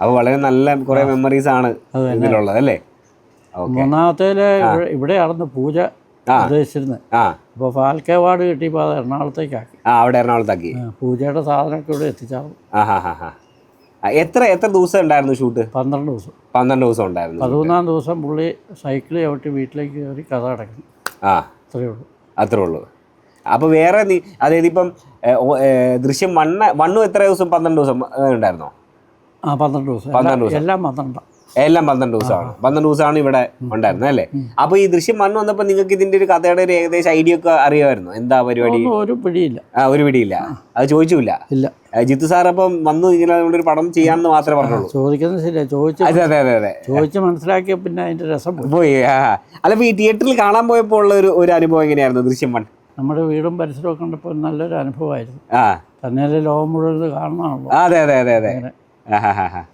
അപ്പോൾ വളരെ നല്ല കുറേ മെമ്മറീസ് ആണ് ഇതിലുള്ളത് അല്ലേ? മൂന്നാമത്തേല് ഇവിടെയാണെന്ന് പൂജ ഉദ്ദേശിച്ചിരുന്നത്. അപ്പോൾ ഫാൽക്കെ അവാർഡ് കിട്ടിയപ്പോൾ അത് എറണാകുളത്തേക്കാക്കി. അവിടെ എറണാകുളത്താക്കി. പൂജയുടെ സാധനമൊക്കെ ഇവിടെ എത്തിച്ചാവും. എത്ര ദിവസം ഉണ്ടായിരുന്നു ഷൂട്ട്? 12 ദിവസം. 12 ദിവസം ഉണ്ടായിരുന്നു. 13-ാം ദിവസം പുള്ളി സൈക്കിൾ ചവിട്ടി വീട്ടിലേക്ക് കയറി കഥ അടയ്ക്കുന്നു. അത്രേ ഉള്ളൂ. അപ്പോൾ വേറെ അതായത് ഇപ്പം ദൃശ്യം 1 എത്ര ദിവസം? 12 ദിവസം ഉണ്ടായിരുന്നോ? 12 ദിവസം. എല്ലാം 12. എല്ലാം 12 ദിവസമാണ്. 12 ദിവസമാണ് ഇവിടെ ഉണ്ടായിരുന്നത് അല്ലേ? അപ്പോൾ ഈ ദൃശ്യം 1 വന്നപ്പോൾ നിങ്ങൾക്ക് ഇതിന്റെ ഒരു കഥയുടെ ഒരു ഏകദേശം ഐഡിയ ഒക്കെ അറിയാമായിരുന്നു? എന്താ പരിപാടി? ഒരു പിടിയില്ല. ഒരു പിടിയില്ല. അത് ചോദിച്ചില്ല. ഇല്ല. ജിത്തു സാർ അപ്പം വന്നു ഇങ്ങനെ ഒരു പടം ചെയ്യാമെന്ന് മാത്രമേ പറഞ്ഞുള്ളൂ. ചോദിക്കുന്നത് ശരിയാ. ചോദിച്ച് മനസ്സിലാക്കിയ പിന്നെ അതിന്റെ രസം പോയി. അല്ല, ഈ തിയേറ്ററിൽ കാണാൻ പോയപ്പോൾ ഉള്ള ഒരു അനുഭവം എങ്ങനെയായിരുന്നു ദൃശ്യം 1? നമ്മുടെ വീടും പരിസരവും കണ്ടപ്പോൾ നല്ലൊരു അനുഭവമായിരുന്നു. തന്നെയല്ലേ ലോകം മുഴുവൻ കാണണമാണല്ലോ. അതെ.